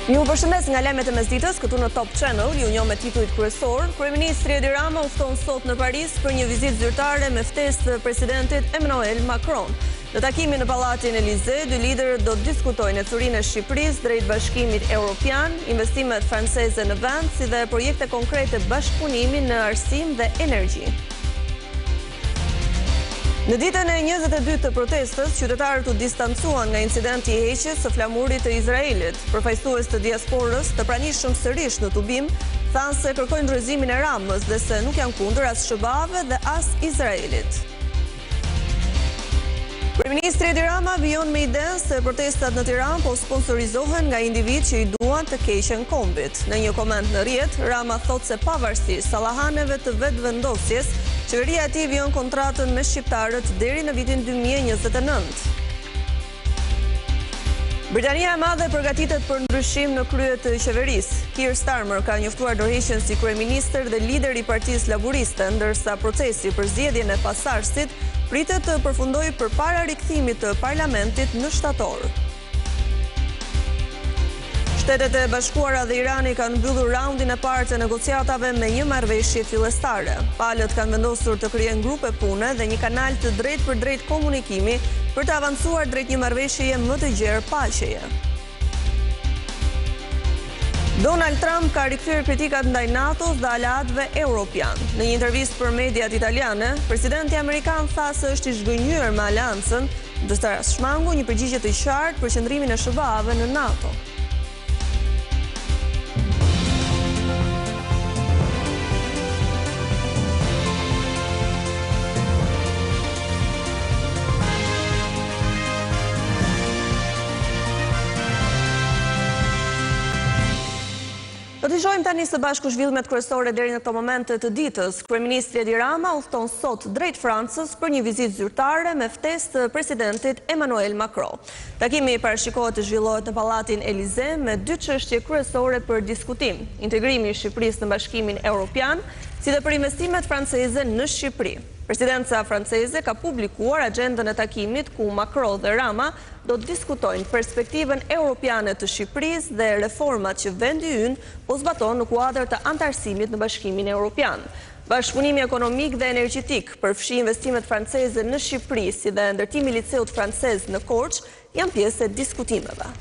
Ju përshëndes nga lajmet e mesditës, këtu në Top Channel, ju njoh me titujt kryesor. Kryeministri Edi Rama ufton sot në Paris për një vizitë zyrtare me ftesë të presidentit Emmanuel Macron. Në takimin në Pallatin Elysee, dy liderët do të diskutojnë ecurinë e Shqipërisë drejt Bashkimit Evropian, investimet franceze në vend, si dhe projekte konkrete bashkëpunimi në arsim dhe energji. Në ditën e 22 të protestës, qytetarët u distancuan nga incidenti I heqjes së flamurit të Izraelit. Përfaqësues të diasporës, të pranishëm sërish në tubim, thanë se kërkojnë ndryshimin e Ramës dhe se nuk janë kundër as SHBA-ve dhe as Izraelit. Kryeministri Edi Rama vijon me idenë se protestat në Tiranë po sponsorizohen nga individ që I duan të keqen kombit. Në një koment në rrjet, Rama thot se pavarësisht sallahaneve të vetëvendosjes, qeveria e tij vijon kontratën me shqiptarët deri në vitin 2029. Britania e Madhe përgatitet për ndryshim në krye të qeverisë. Keir Starmer ka njoftuar dorëheqjen si kryeministër dhe lider I Partisë Laburiste, ndërsa procesi për zgjedhjen e pasardhësit pritet të përfundojë përpara rikthimit të parlamentit në shtator. Shtetet e Bashkuara dhe Irani kanë mbyllur raundin e parë të negociatave me një marrëveshje fillestare. Palët kanë vendosur të krijojnë grupe pune dhe një kanal të drejt-për-drejt komunikimi për të avancuar drejt një marrëveshjeje më të gjerë paqeje. Donald Trump ka rikthyer kritikat ndaj NATO-s dhe aleatëve europian. Në një intervistë për mediat italiane, presidenti amerikan tha se është I zhgënjur me aleancën, ndërsa shmangu një përgjigje të qartë për qëndrimin e SHBA-ve në NATO. Do t'i shohim tani së bashku zhvillimet kryesore deri në këto momente të ditës. Kryeministri Edi Rama udhton sot drejt Francës për një vizitë zyrtare me ftesë të presidentit Emmanuel Macron. Takimi parashikohet të zhvillohet në Pallatin Elysee me dy çështje kryesore për diskutim: integrimi I Shqipërisë në Bashkimin Evropian, si dhe për investimet franceze në Shqipëri. Presidenca franceze ka publikuar agjendën e takimit ku Macron dhe Rama do të diskutojnë perspektivën europiane të Shqipërisë dhe reformat që vendi ynë po zbaton në kuadër të antarësimit në Bashkimin Evropian. Bashkëpunimi ekonomik dhe energjetik përfshi investimet franceze në Shqipëri si dhe ndërtimi I liceut francez në Korçë janë pjesë e diskutimeve.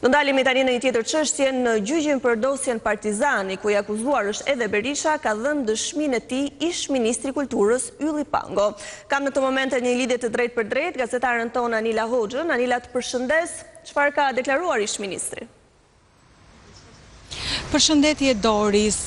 Do ndalemi tani në një tjetër çështje. Në gjyqin për dosjen Partizani, ku I akuzuar është edhe Berisha, ka dhënë dëshminë e tij ish-ministri Kulturës Ylli Pango. Kam në këtë moment një lidhje të drejt-për-drejt gazetaren tonë Anila Hoxhën. Anila, të përshëndes. Çfarë ka deklaruar ish-ministri? Përshëndetje Doris,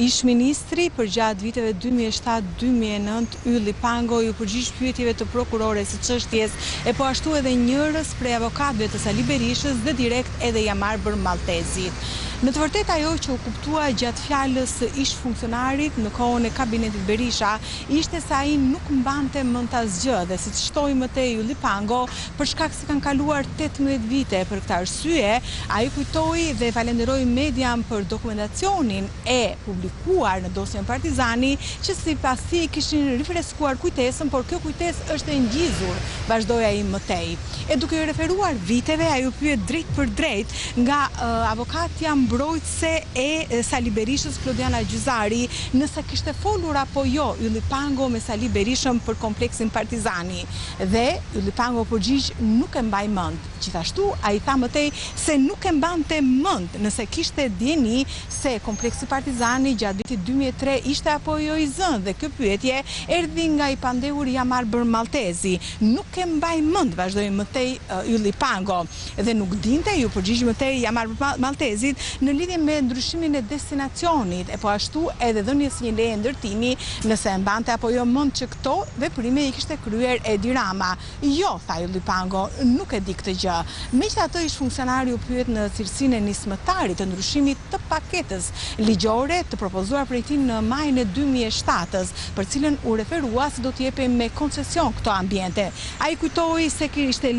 ish-ministri përgjatë viteve 2007-2009 Ylli Pango ju përgjigj pyetjeve të prokurores së çështjes e po ashtu edhe njërës prej avokatëve të Sali Berishës dhe direkt edhe Jamarbër Maltezit. Në të vërtetë ajo që u kuptua gjatë fjalës së ish funksionarit në kohën e kabinetit Berisha ishte se ai nuk mbante mend asgjë dhe siç shtoi më tej Ylli Pango, për shkak se kanë kaluar 18 vite për këtë arsye, ai kujtoi dhe falenderoi median për dokumentacionin e publikuar në dosjen Partizani, që sipas tij kishin rifreskuar kujtesën, por kjo kujtesë është e ngjizur, vazhdoi ai më tej. E duke referuar viteve, ai u pyet drejt për drejt nga avokatja mbrojtëse e Sali Berishës Klodiana Gjyzari nëse kishte folur apo jo Ylli Pango me Sali Berishën për kompleksin Partizani. Dhe Ylli Pango përgjigj nuk e mbaj mend. Gjithashtu ai tha më tej se nuk e mbante mend nëse kishte dieni se kompleksi Partizani gjatë vitit 2003 ishte apo jo I zënë, dhe kjo pyetje erdhi nga I pandehur Jamarbër Maltezi. Nuk e mbaj mend, vazhdoi më tej Ylli Pango. Dhe nuk dinte, ju përgjigj më tej Jamarbër Maltezit, në lidhje me ndryshimin e destinacionit, e po ashtu edhe dhënies një leje ndërtimi nëse e mbante apo jo mend që këto veprime I kishte kryer Edi Rama. Jo, tha Ylli Pango, nuk e di këtë gjë. Megjithatë, ish funksionari u pyet në cilësinë e nismëtarit të ndryshimit të paketës ligjore të propozuar prej tij në majin e 2007-s, për cilën u referua se do të jepej me koncesion këto ambiente. Ai kujtoi se kishte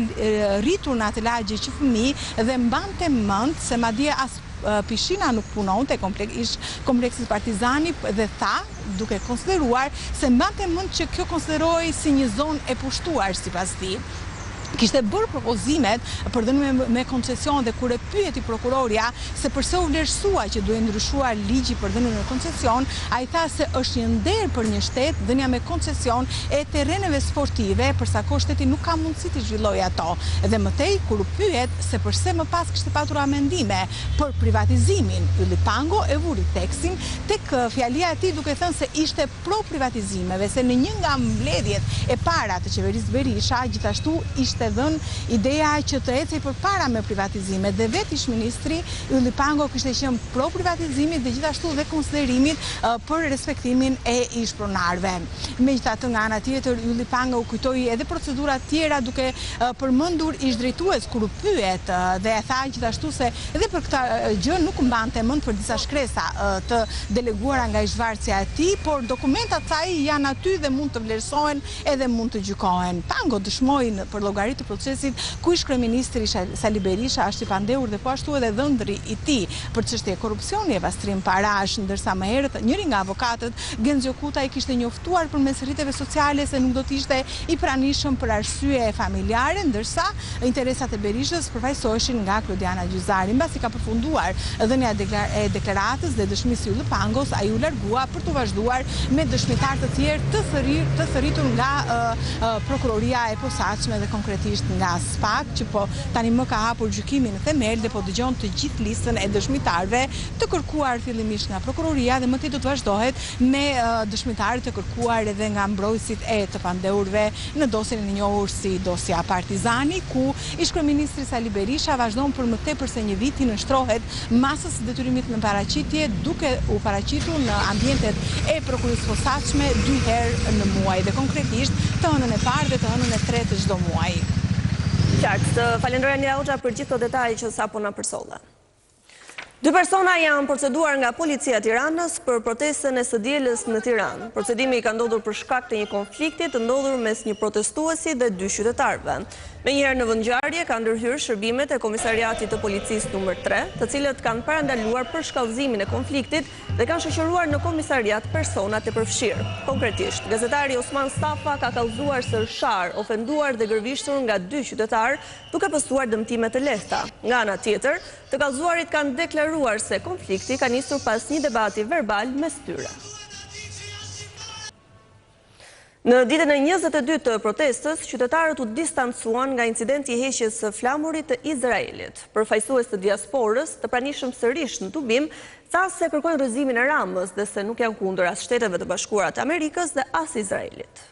rritur në atë lagje që fëmijë dhe mbante mend se madje as pishina nuk punonte kompleksit Partizani dhe tha, duke konsideruar se mbante mend që kjo konsiderohej si një zonë e pushtuar sipas tij. kishte bërë propozimet për dhënime me koncesion dhe kur e pyeti prokuroria se përse u vlerësua që duhet ndryshuar ligji për dhënien me koncesion, ai tha se është një nder për një shtet dhënia me koncesion e terreneve sportive, përsa ko shteti nuk ka mundësi të zhvillojë ato. Dhe mëtej kur u pyet se përse më pas kishte patur amendime për privatizimin, Ylli Pango e vuri tekstin tek fjalia e tij duke thënë se ishte pro privatizimeve, se në një nga mbledhjet e para të qeverisë Berisha gjithashtu ishte dhënë ideja që të ecej përpara me privatizime dhe vetë ish-ministri Ylli Pango kishte qenë pro privatizimit dhe gjithashtu dhe konsiderimit për respektimin e ish-pronarëve. Megjithatë nga ana tjetër Ylli Pango u kujtoi edhe procedura tjera duke përmendur ish-drejtues kur u pyet dhe e tha gjithashtu se edhe për këtë gjë nuk mbante mend për disa shkresa të deleguara nga ish-varësia e tij, por dokumentat sa i janë aty dhe mund të vlerësohen edhe mund të gjykohen. Pango dëshmoi për llogari të procesit ku ish-kryeministri Sali Berisha është i pandehur dhe po ashtu edhe dhëndri i tij për çështje korrupsioni e pastrim parash, ndërsa më herët njëri nga avokatët, Genxho Kuta, i kishte njoftuar përmes rrjeteve sociale se nuk do të ishte i pranishëm për arsye familjare, ndërsa interesat e Berishës përfaqësoheshin nga Klodiana Gjyzari. Mbasi ka përfunduar dhënia e deklaratës dhe dëshmisë Ylli Pangos, ai u largua për të vazhduar me dëshmitar të tjerë të thëritur nga prokuroria e posaçme dhe konkretisht nga SPAK, që po tani më ka hapur gjykimin në themel dhe po dëgjon të gjithë listën e dëshmitarëve të kërkuar fillimisht nga prokuroria dhe më tej do të vazhdohet me dëshmitarët të kërkuar edhe nga mbrojtësit e të pandehurve në dosjen e njohur si dosja Partizani, ku ish-kryeministri Sali Berisha vazhdon për më tepër se një vit i nënshtrohet masës së detyrimit me paraqitje, duke u paraqitur në ambientet e prokurisë posaçme 2 herë në muaj dhe konkretisht të hënën e parë dhe të hënën e tretë të çdo muaji. Qartë, falenderoj Anja Hoxha për gjithë këto detaje që sapo na përsolla. 2 persona janë proceduar nga policia e Tiranës për protestën e së dielës në Tiranë. Procedimi ka ndodhur për shkak të një konflikti të ndodhur mes një protestuesi dhe 2 qytetarëve. Menjëherë në vendngjarje ka ndërhyrë shërbimet e Komisariatit të Policisë numër 3, të cilët kanë parandaluar për shkallëzimin e konfliktit dhe kanë shoqëruar në komisariat personat e përfshirë. Konkretisht, gazetari Osman Stafa ka kallëzuar sërshar, ofenduar dhe gërvishtur nga 2 qytetarë, duke postuar dëmtime të lehta. Nga ana tjetër, të kallëzuarit kanë deklaruar se konflikti ka nisur pas një debati verbal mes tyre. Në ditën e 22 të protestës, qytetarët u distancuan nga incidenti i heqjes së flamurit të Izraelit. Përfaqësues të diasporës, të pranishëm sërish në tubim, tha se kërkojnë rrëzimin e Ramës dhe se nuk janë kundër as Shteteve të Bashkuara të Amerikës dhe as Izraelit.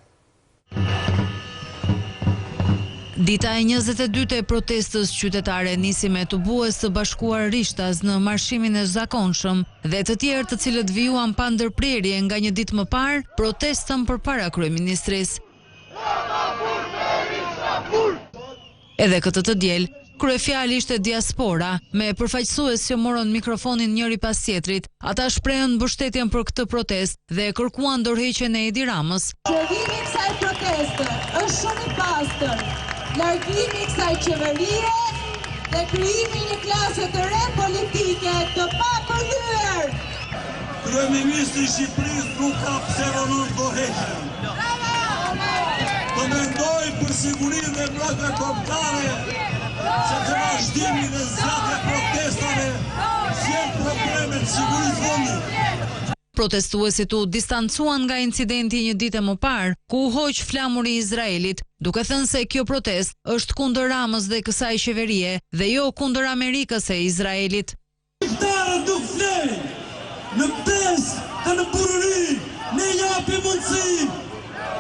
Dita e 22 e protestës qytetare nisi me tubues të bashkuar rishtas në marshimin e zakonshëm dhe të tjerë të cilët vijuan pa ndërprerje nga një ditë më parë protestën përpara kryeministrisë. Edhe këtë të diel, kryefjali ishte diaspora, me përfaqësues që morën mikrofonin njëri pas tjetrit. Ata shprehën mbështetjen për këtë protestë dhe kërkuan dorëheqjen e Edi Ramës. Qëllimi i kësaj proteste është shumë i pastër. Largimi i kësaj qeverie dhe krijimi një klase të re politike të papërdhyer. Kryeministri i Shqipërisë nuk ka pse vonon dorëheqjen. Të mendoj për sigurinë dhe mbrojtjen kombëtare, sepse vazhdimi dhe zgjatja e protestave sjell probleme të sigurisë vendit. Protestuesit u distancuan nga incidenti një ditë më parë, ku u hoq flamuri i Izraelit, duke thënë se kjo protestë është kundër Ramës dhe kësaj qeverie dhe jo kundër Amerikës e Izraelit. Shqiptarët nuk flejnë, në pesë dhe në burëri, ne japim mundësi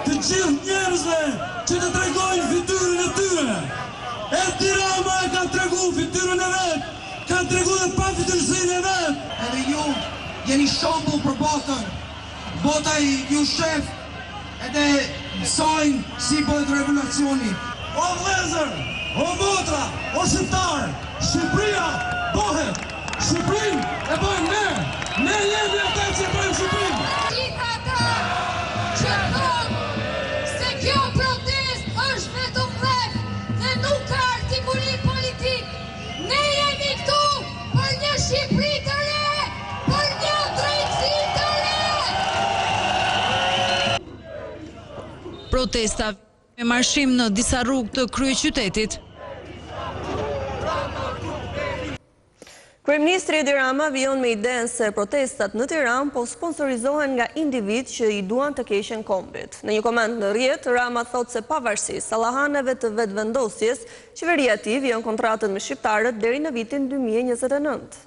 të gjithë njerëzve që të tregojnë fytyrën e tyre. Edi Rama e ka tregu fytyrën e vetë, ka tregu dhe pa fytyrësinë e vetë. Edhe ju jeni shembull për botën. Bota ju shef edhe mësojnë si bëhet revolucioni. O vëllezër, o motra, o shqiptar, Shqipëria bëhet. Shqipërinë e bëjmë ne. Ne jemi ata që bëjmë Shqipërinë. Gjithë ata që thonë se kjo protestë është vetëm blef dhe nuk ka artikulim politik. Ne jemi këtu për një Shqipëri të re, për një drejtësi të re. Protesta me marshim në disa rrugë të kryeqytetit. Kryeministri Edi Rama vijon me idenë se protestat në Tiranë po sponsorizohen nga individ që i duan të keqen kombit. Në një koment në rrjet, Rama thotë se pavarësisht sallahaneve të vetëvendosjes, qeveria e tij vijon kontratën me shqiptarët deri në vitin 2029.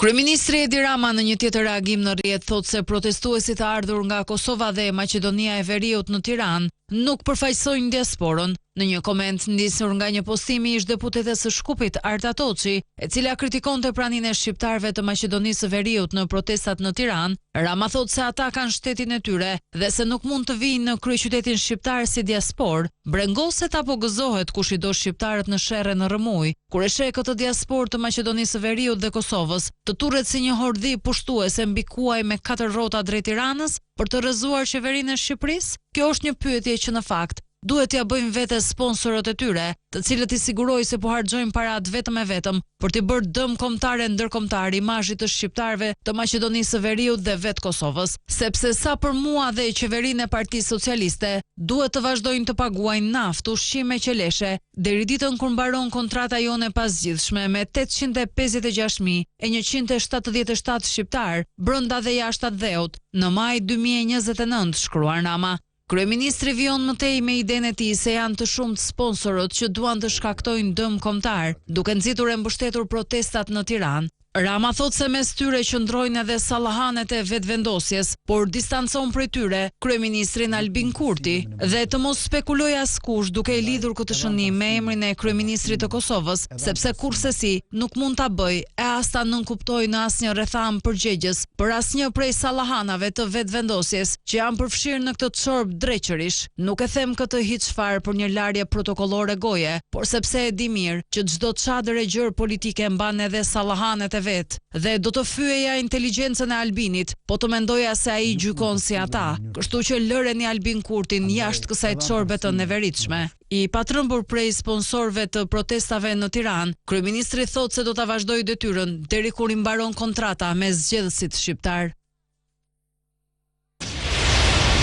Kryeministri Edi Rama në një tjetër reagim në rrjet thotë se protestuesit ardhur nga Kosova dhe Maqedonia e Veriut në Tiranë nuk përfaqësojnë diasporën. Në një koment nisur nga një postimi ish deputetes së Shkupit Arta Toçi, e cila kritikonte praninë e shqiptarëve të Maqedonisë së Veriut në protestat në Tiranë, Rama thotë se ata kanë shtetin e tyre dhe se nuk mund të vijnë në kryeqytetin shqiptar si diasporë, brengoset apo gëzohet kush i do shqiptarët në sherrë në rëmuj, kur e sheh këtë diasporë të Maqedonisë së Veriut dhe Kosovës, të turret si një hordhi pushtuese mbi kuaj me 4 rrota drejt Tiranës për të rrëzuar qeverinë e Shqipërisë. Kjo është një pyetje që në fakt duhet t'ia bëjmë vete sponsorët e tyre, të cilët i sigurojnë se po harxojnë parat vetëm e vetëm për t'i bërë dëm kombëtar e ndërkombëtar imazhit të shqiptarëve të Maqedonisë së Veriut dhe vet Kosovës, sepse sa për mua dhe qeverinë e Partisë Socialiste duhet të vazhdojnë të paguajnë naftë, ushqime, qeleshe, deri ditën kur mbaron kontrata jone pasgjithshme me 856.177 shqiptar brenda dhe jashtë atë dheut në maj 2029, shkruar Rama. Kryeministri vijon më tej me idenë e tij se janë të shumtë sponsorët që duan të shkaktojnë dëm kombëtar, duke nxitur e mbështetur protestat në Tiranë. Rama thotë se mes tyre qëndrojnë edhe sallahanet e vetëvendosjes, por distancon prej tyre kryeministrin Albin Kurti dhe të mos spekuloj askush duke i lidhur këtë shënim me emrin e kryeministrit të Kosovës, sepse kurrësi nuk mund ta bëj e as ta nënkuptoj në asnjë rretham përgjegjës për asnjë prej sallahanave të vetëvendosjes që janë përfshirë në këtë çorb dreqërish. Nuk e them këtë hiçfar për një larje protokollore goje, por sepse e di mirë që çdo çadër e gjër politike mban edhe sallahanet vet, dhe do të fyeja inteligjencën e Albinit, po të mendoja se ai gjykon si ata, kështu që lëreni Albin Kurtin jashtë kësaj çorbe të neveritshme. I patrëmbur prej sponsorëve të protestave në Tiranë, kryeministri thotë se do ta vazhdojë detyrën deri kur i mbaron kontrata me zgjedhësit shqiptar.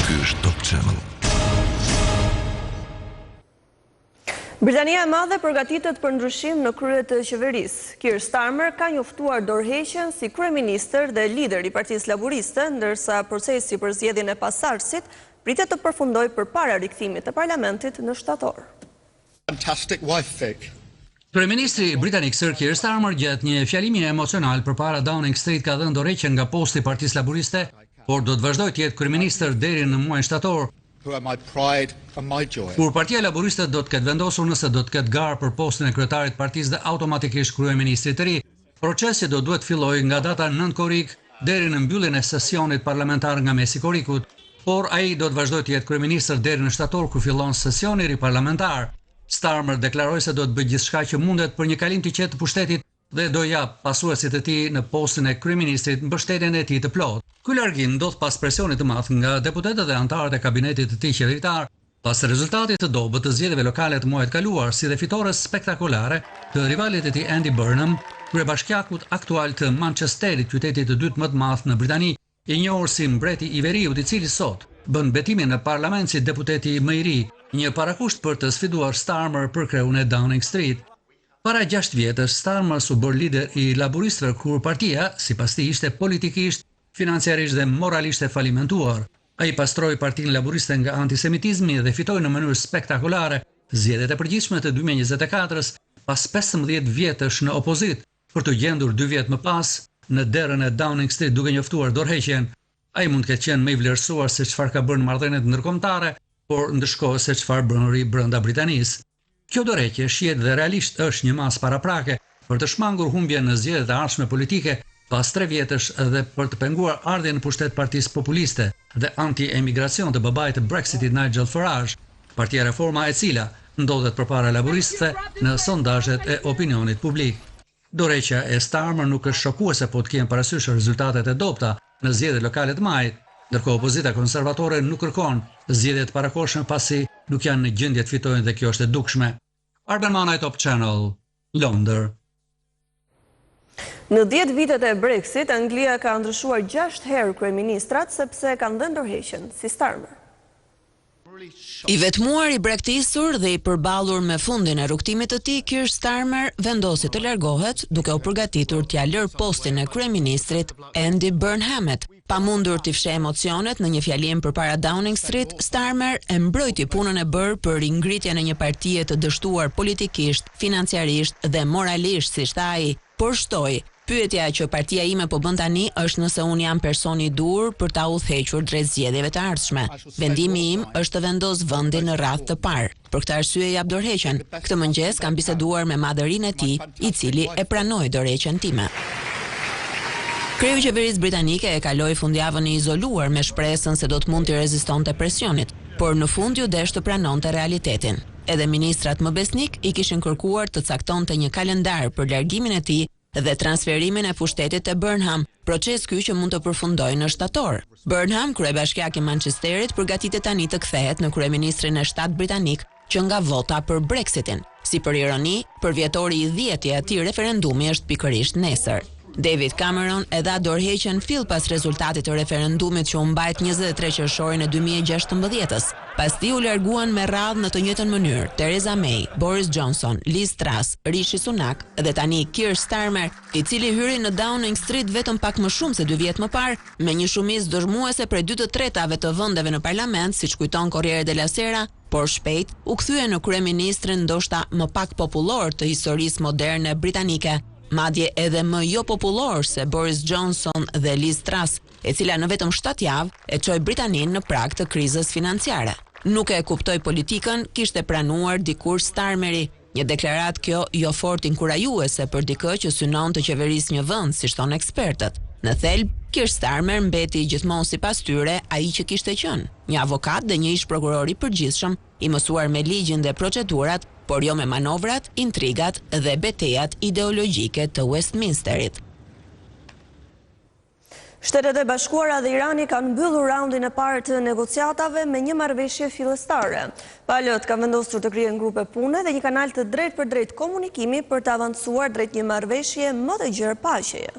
Ky është Top Channel. Britania e Madhe përgatitet për ndryshim në krye të qeverisë. Keir Starmer ka njoftuar dorëheqjen si kryeministër dhe lider i Partisë Laboriste, ndërsa procesi për zgjedhjen e pasardhësit pritet të përfundojë përpara rikthimit të parlamentit në shtator. Fantastic wife fig. Kryeministri britanik Sir Keir Starmer gjatë një fjalimi emocional përpara Downing Street ka dhënë dorëheqjen nga posti i Partisë Laboriste, por do të vazhdojë të jetë kryeministër deri në muajin shtator. Kur Partia Laboriste do të ketë vendosur nëse do të ketë garë për postin e kryetarit partisë dhe automatikisht kryeministrit të ri, procesi do duhet fillojë nga data 9 korrik deri në mbylljen e sesionit parlamentar nga mesi korrikut, por ai do të vazhdojë të jetë kryeministër deri në shtator ku fillon sesioni i ri parlamentar. Starmer deklaroi se do të bëjë gjithçka që mundet për një kalim të qetë të pushtetit dhe do jap pasuesit e tij në postin e kryeministrit mbështetjen e tij të plotë. Ky largim ndodh pas presionit të madh nga deputetët dhe anëtarët e kabinetit të tij qeveritar, pas rezultatit të dobët të zgjedhjeve lokale të muajit kaluar, si dhe fitores spektakolare të rivalit të tij Andy Burnham, kryebashkiakut aktual të Manchesterit, qytetit të dytë më të madh në Britani, i njohur si mbreti i veriut, i cili sot bën betimin në parlament si deputeti më i ri, një parakusht për të sfiduar Starmer për kreun e Downing Street. Para 6 vjetësh, Starmer u bë lider i laboristëve kur partia, sipas tij, ishte politikisht, financiarisht dhe moralisht e falimentuar. Ai pastroi Partinë Laboriste nga antisemitizmi dhe fitoi në mënyrë spektakolare zgjedhjet e përgjithshme të 2024-s, pas 15 vjetësh në opozit, për të gjendur 2 vjet më pas në derën e Downing Street duke njoftuar dorëheqjen. Ai mund të ketë qenë më i vlerësuar se çfarë ka bërë në marrëdhëniet ndërkombëtare, por ndëshkohet se çfarë bën brenda Britanisë. Kjo dorëheqje shihet dhe realisht është një mas paraprake për të shmangur humbjen në zgjedhjet e ardhshme politike pas 3 vjetësh dhe për të penguar ardhjen në pushtet Partisë Populiste dhe anti-emigracion të babait të Brexitit Nigel Farage, partia Reforma e cila ndodhet përpara laboristëve në sondazhet e opinionit publik. Dorëheqja e Starmer nuk është shokuese po të kenë parasysh rezultatet e dobta në zgjedhjet lokale të majit, ndërkohë opozita konservatore nuk kërkon zgjedhje të parakohshme pasi nuk janë në gjendje të fitojnë dhe kjo është e dukshme. Arben Manaj, Top Channel, Londër. Në 10 vitet e Brexit, Anglia ka ndryshuar 6 herë kryeministrat sepse kanë dhënë dorëheqjen, si Starmer. I vetmuar, i braktisur dhe i përballur me fundin e rrugtimit të tij, Keir Starmer vendosi të largohet duke u përgatitur t'ia lërë postin e kryeministrit Andy Burnhamet. Pa mundur t'i fshehë emocionet në një fjalim përpara Downing Street, Starmer e mbrojti punën e bërë për ringritjen e një partie të dështuar politikisht, financiarisht dhe moralisht, si tha ai, por shtoi: "Pyetja që partia ime po bën tani është nëse unë jam personi i dur për ta udhëhequr drejt zgjedhjeve të ardhshme. Vendimi im është të vendos vendin në radhë të parë. Për këtë arsye jap dorëheqjen. Këtë mëngjes kam biseduar me madhërinë e tij, i cili e pranoi dorëheqjen time." Kreu i qeverisë britanike e kaloi fundjavën e izoluar me shpresën se do të mund të rezistonte presionit, por në fund ju desh të pranonte realitetin. Edhe ministrat më besnik i kishin kërkuar të caktonte një kalendar për largimin e tij dhe transferimin e pushtetit të Burnham, proces ky që mund të përfundojë në shtator. Burnham, kryebashkiak i Manchesterit, përgatitet tani të kthehet në kryeministrin e shtat britanik që nga vota për Brexitin. Si për ironi, përvjetori i 10 i atij referendumi është pikërisht nesër. David Cameron e dha dorëheqjen fill pas rezultatit të referendumit që u mbajt 23 qershorin e 2016-s. Pas tij u larguan me radhë në të njëjtën mënyrë Theresa May, Boris Johnson, Liz Truss, Rishi Sunak dhe tani Keir Starmer, i cili hyri në Downing Street vetëm pak më shumë se 2 vjet më parë, me një shumicë dëshmuese prej 2/3 të vendeve në parlament, siç kujton Corriere della Sera, por shpejt u kthye në kryeministrin ndoshta më pak popullor të historisë moderne britanike. Madje edhe më jo popullor se Boris Johnson dhe Liz Truss, e cila në vetëm 7 javë e çoi Britaninë në prag të krizës financiare. Nuk e kuptoi politikën, kishte pranuar dikur Starmeri, një deklarat kjo jo fort inkurajuese për dikë që synon të qeverisë një vend, si thon ekspertët. Në thelb, Keir Starmer mbeti gjithmonë sipas tyre ai që kishte qenë, një avokat dhe një ish prokuror i përgjithshëm, i mësuar me ligjin dhe procedurat, por jo me manovrat, intrigat dhe betejat ideologjike të Westminsterit. Shtetet e Bashkuara dhe Irani kanë mbyllur raundin e parë të negociatave me një marrëveshje fillestare. Palët kanë vendosur të krijen grupe pune dhe një kanal të drejt për drejt komunikimi për të avancuar drejt një marrëveshje më të gjerë paqeje.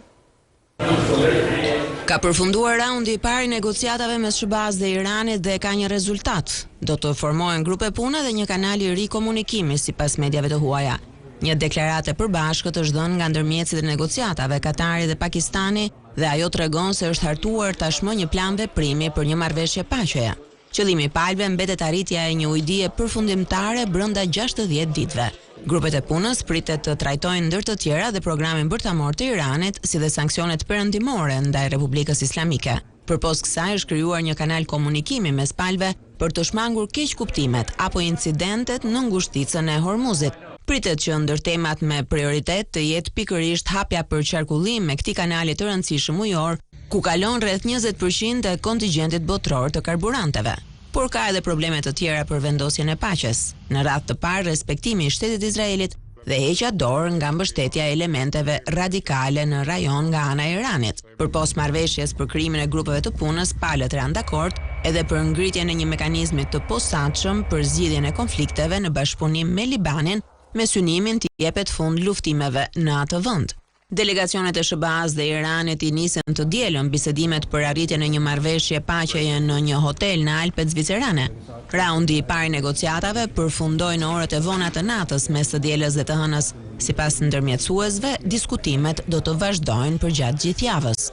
Ka përfunduar raundi i parë i negociatave mes SBA-s dhe Iranit dhe ka një rezultat. Do të formohen grupe pune dhe një kanal i ri komunikimi sipas mediave të huaja. Një deklarate përbashkët është dhënë nga ndërmjetësit e negociatave, Katari dhe Pakistani, dhe ajo tregon se është hartuar tashmë një plan veprimi për një marrëveshje paqeje. Qëllimi i palëve mbetet arritja e një ujëdie përfundimtare brenda 60 ditëve. Grupet e punës pritet të trajtojnë ndër të tjera dhe programin bërtamor të Iranit, si dhe sanksionet perëndimore ndaj Republikës Islamike. Përpos kësaj është krijuar një kanal komunikimi mes palëve për të shmangur keq kuptimet apo incidentet në ngushticën e Hormuzit. Pritet që ndër temat me prioritet të jetë pikërisht hapja për qarkullim me këtij kanali të rëndësishëm ujor, ku kalon rreth 20% e kontingjentit botror të karburanteve. Por ka edhe probleme të tjera për vendosjen e paqes. Në radhë të parë, respektimi i shtetit izraelit dhe heqja dorë nga mbështetja e elementeve radikale në rajon nga ana e Iranit. Përpos marrëveshjes për krijimin e grupeve të punës, palët janë dakord edhe për ngritjen e një mekanizmi të posaçëm për zgjidhjen e konflikteve në bashkëpunim me Libanin, me synimin të jepet fund luftimeve në atë vend. Delegacionet e SBA-s dhe Iranit i nisën të dielën bisedimet për arritjen e një marrëveshje paqeje në një hotel në Alpet zvicerane. Raundi i parë i negociatave përfundoi në orët e vona të natës mes së dielës dhe të hënës. Sipas ndërmjetësuesve, diskutimet do të vazhdojnë përgjatë gjithë javës.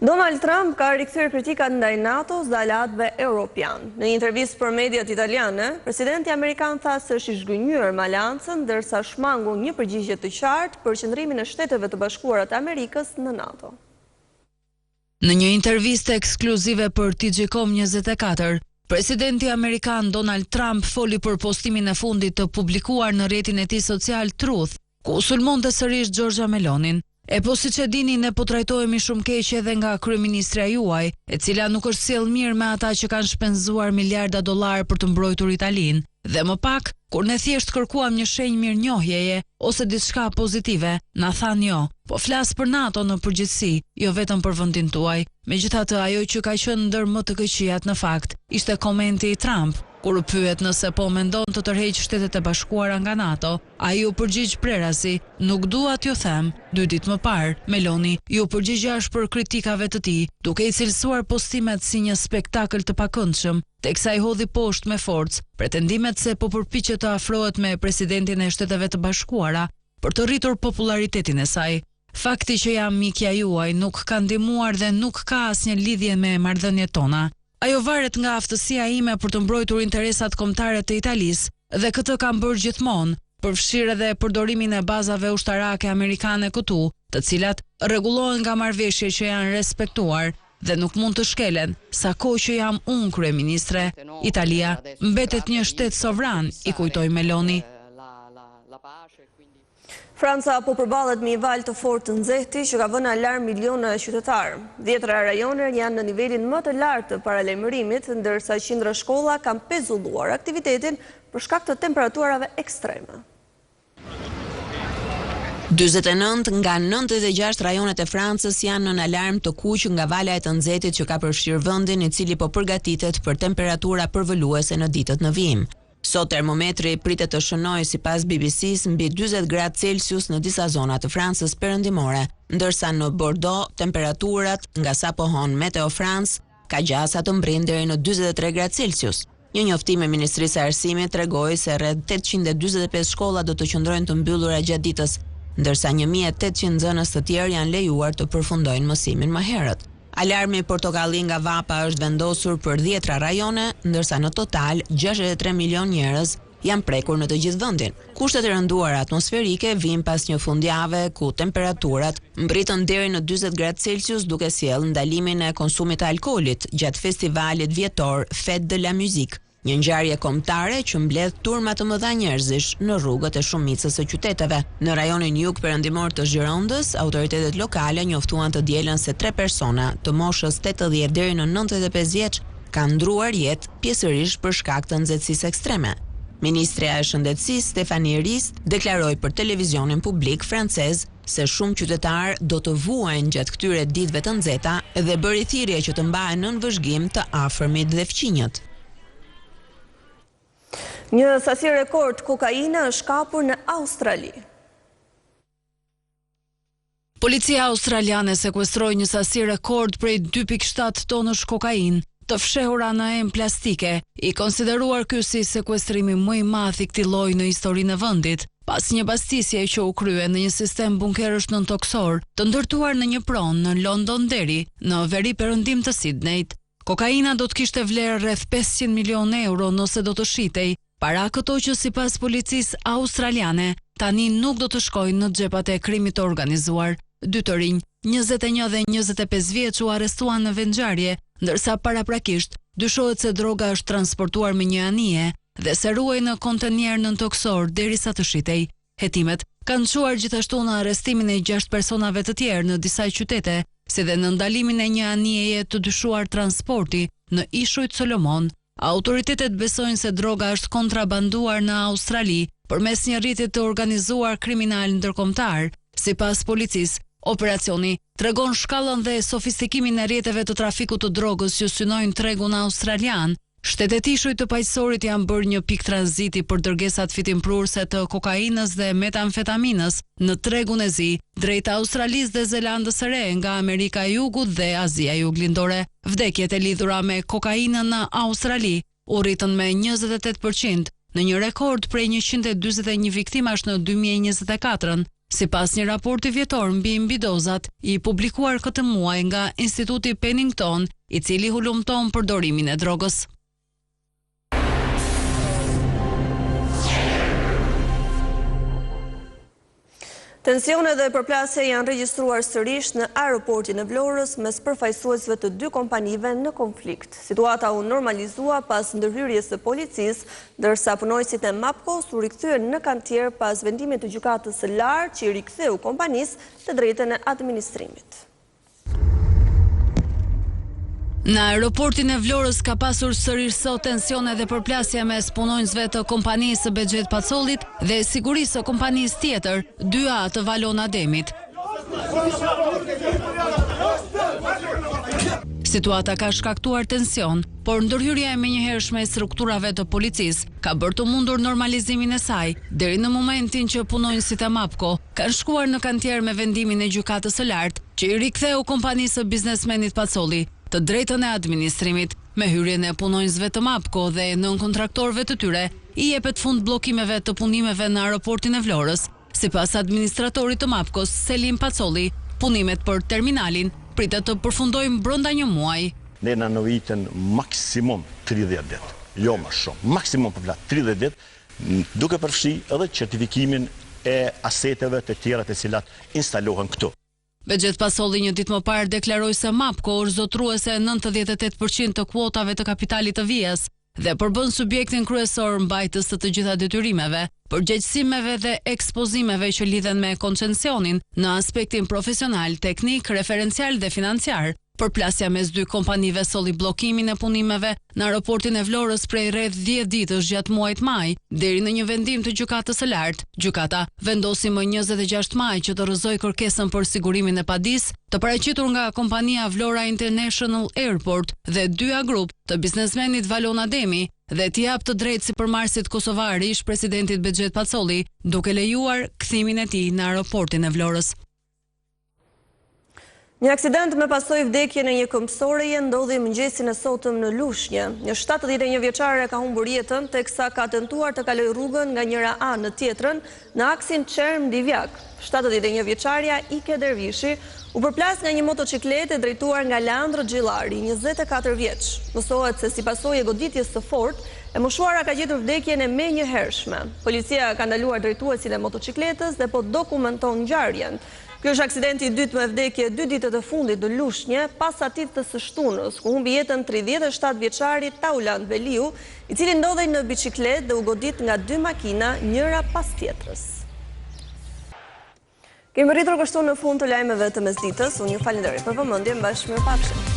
Donald Trump ka rikthyer kritikat ndaj NATO-s dhe aleatëve europian. Në një intervistë për mediat italiane, presidenti amerikan tha se është i zhgënjur me aleancën, ndërsa shmangur një përgjigje të qartë për qëndrimin e Shteteve të Bashkuara të Amerikës në NATO. Në një intervistë ekskluzive për TG.com 24, presidenti amerikan Donald Trump foli për postimin e fundit të publikuar në rrjetin e tij social Truth, ku sulmonte sërish Giorgia Melonin. E po si që dini, ne po trajtohemi shumë keq edhe nga kryeministra juaj, e cila nuk është sjell mirë me ata që kanë shpenzuar miliarda dollar për të mbrojtur Italinë, dhe më pak, kur ne thjesht kërkuam një shenjë mirënjohjeje ose diçka pozitive, na thanë jo, po flas për NATO në përgjithësi, jo vetëm për vendin tuaj. Megjithatë, ajo që ka qenë ndër më të këqijat në fakt ishte komenti i Trump, Kur u pyet nëse po mendon të tërheqë Shtetet e Bashkuara nga NATO, ai u përgjigj prerasi, nuk dua t'ju them. 2 ditë më parë, Meloni ju përgjigj ashpër kritikave të tij, duke i cilësuar postimet si një spektakël të pakëndshëm, teksa i hodhi poshtë me forcë pretendimet se po përpiqet të afrohet me presidentin e Shteteve të Bashkuara për të rritur popularitetin e saj. Fakti që jam mikja juaj nuk ka ndihmuar dhe nuk ka asnjë lidhje me marrëdhëniet tona. Ajo varet nga aftësia ime për të mbrojtur interesat kombëtare të Italisë dhe këtë kam bërë gjithmonë, përfshirë edhe përdorimin e bazave ushtarake amerikane këtu, të cilat rregullohen nga marrëveshje që janë respektuar dhe nuk mund të shkelen, sa kohë që jam unë kryeministre. Italia mbetet një shtet sovran, i kujtoi Meloni. Franca po përballet me një val të fortë të nxehti që ka vënë alarm miliona qytetarë. 10 rajone janë në nivelin më të lartë të paralajmërimit, ndërsa qindra shkolla kanë pezulluar aktivitetin për shkak të temperaturave ekstreme. 49 nga 96 rajonet e Francës janë në alarm të kuq nga vala e të nxehtit që ka përfshirë vendin, i cili po përgatitet për temperatura përvoluese në ditët në vijim. Sot termometri pritet të shënojë sipas BBC-s mbi 40 gradë Celsius në disa zona të Francës perëndimore, ndërsa në Bordeaux temperaturat nga sa pohon Meteo France ka gjasa të mbrin deri në 43 gradë Celsius. Një njoftim e Ministrisë së Arsimit tregoi se rreth 845 shkolla do të qëndrojnë të mbyllura gjatë ditës, ndërsa 1800 nxënës të tjerë janë lejuar të përfundojnë mësimin më herët. Alarmi portokalli nga vapa është vendosur për 10 rajone, ndërsa në total 63 milion njerëz janë prekur në të gjithë vendin. Kushtet e rënduara atmosferike vijnë pas një fundjave ku temperaturat mbritën deri në 40 gradë Celsius, duke sjellë ndalimin e konsumit të alkoolit gjatë festivalit vjetor Fête de la Musique, një ngjarje kombëtare që mbledh turma të mëdha njerëzish në rrugët e shumicës së qyteteve. Në rajonin jug perëndimor të Girondes, autoritetet lokale njoftuan të dielën se 3 persona të moshës 80 deri në 95 vjeç kanë ndruar jetë pjesërisht për shkak të nxehtësisë ekstreme. Ministrja e Shëndetësisë Stéphanie Rist deklaroi për televizionin publik francez se shumë qytetarë do të vuajnë gjatë këtyre ditëve të nxehta dhe bëri thirrje që të mbahen nën vëzhgim të afërmit dhe fqinjët. Një sasi rekord kokaine është kapur në Australi. Policia australiane sekuestroi një sasi rekord prej 2.7 tonësh kokainë, të fshehura në emë plastike, i konsideruar ky si sekuestrimi më i madh i këtij lloji në historinë e vendit, pas një bastisje që u krye në një sistem bunkerësh nëntoksor, të ndërtuar në një pronë në Londonderry, në veri perëndim të Sydneyt. Kokaina do të kishte vlerë rreth 500 milionë euro nëse do të shitej, para këto që sipas policisë australiane tani nuk do të shkojnë në xhepat e krimit të organizuar. 2 të rinj, 21 dhe 25 vjeç u arrestuan në vendngjarje, ndërsa paraprakisht dyshohet se droga është transportuar me një anije dhe se ruhej në kontenier nëntoksor derisa të shitej. Hetimet kanë çuar gjithashtu në arrestimin e 6 personave të tjerë në disa qytete, si dhe në ndalimin e një anijeje të dyshuar transporti në Ishujt Solomon. Autoritetet besojnë se droga është kontrabanduar në Australi përmes një rrjeti të organizuar kriminal ndërkombëtar. Sipas policisë, operacioni tregon shkallën dhe sofistikimin e rrjeteve të trafikut të drogës që synojnë tregun australian. Shtetet Ishujt të paqësorit janë bërë një pikë tranziti për dërgesat fitimprurse të kokainës dhe metamfetaminës në tregun e zi, drejt Australisë dhe Zelandës së Re, nga Amerika e Jugut dhe Azia Juglindore. Vdekjet e lidhura me kokainën në Australi u rritën me 28% në një rekord prej 141 viktimash në 2024, sipas një raporti vjetor mbi dozat i publikuar këtë muaj nga Instituti Pennington, i cili hulumton përdorimin e drogës. Tensione dhe përplasje janë regjistruar sërish në aeroportin e Vlorës mes përfaqësuesve të 2 kompanive në konflikt. Situata u normalizua pas ndërhyrjes së policisë, ndërsa punojësit e Mapcos u rikthyen në kantier pas vendimit të gjykatës së lartë që i riktheu kompanisë të drejtën e administrimit. Në aeroportin e Vlorës ka pasur sërish sot tensione dhe përplasje mes punonjësve të kompanisë së Bexhet Pacollit dhe sigurisë së kompanisë tjetër, 2A të Valon Ademit. Situata ka shkaktuar tension, por ndërhyrja e menjëhershme e strukturave të policisë ka bërë të mundur normalizimin e saj, deri në momentin që punonjësit e MAPCO kanë shkuar në kantier me vendimin e gjykatës së lartë, që i riktheu kompanisë së biznesmenit Pacolli të drejtën e administrimit. Me hyrjen e punonjësve të MAPCO dhe nën-kontraktorëve të tyre, i jepet fund bllokimeve të punimeve në aeroportin e Vlorës. Sipas administratorit të MAPCO-s, Selim Pacolli, punimet për terminalin pritet të përfundojmë brenda një muaji. Ne na novitën maksimum 30 ditë, jo më shumë, maksimum për flat 30 ditë, duke përfshi edhe certifikimin e aseteve të tjera të cilat instalohen këtu. Bexhet Pacolli një ditë më parë deklaroi se MAPCO është zotruese 98% të kuotave të kapitalit të vijës dhe përbën subjektin kryesor mbajtës të gjitha detyrimeve, përgjegjësimeve dhe ekspozimeve që lidhen me koncesionin në aspektin profesional, teknik, referencial dhe financiar. Përplasja mes dy kompanive solli bllokimin e punimeve në aeroportin e Vlorës prej rreth 10 ditësh gjatë muajit maj, deri në një vendim të gjykatës së lartë. Gjykata vendosi më 26 maj që të rrëzoj kërkesën për sigurimin e padisë të paraqitur nga kompania Vlora International Airport dhe Dyja Group të biznesmenit Valon Ademi dhe t'i jap të drejtë sipërmarrësit kosovar ish presidentit Bexhet Pacolli, duke lejuar kthimin e tij në aeroportin e Vlorës. Një aksident me pasojë vdekjen e një këmbësoreje ndodhi mëngjesin e sotëm në Lushnjë. Një 71 vjeçare ka humbur jetën teksa ka tentuar të kalojë rrugën nga njëra anë në tjetrën në aksin Çerm-Divjak. 71 vjeçaria Ike Dervishi u përplas nga një motocikletë drejtuar nga Leandro Gjillari, 24 vjeç. Mësohet se si pasojë e goditjes së fortë, e moshuara ka gjetur vdekjen e menjëhershme. Policia ka ndaluar drejtuesin e motocikletës dhe po dokumenton ngjarjen. Ky është aksidenti i dytë me vdekje 2 ditët e fundit në Lushnjë, pas atit të së shtunës, ku humbi jetën 37 vjeçari Tauland Beliu, i cili ndodhej në biçikletë dhe u godit nga 2 makina, njëra pas tjetrës. Kemi rritur kështu në fund të lajmeve të mesditës. Unë ju falenderoj për vëmendjen, mirëpafshim.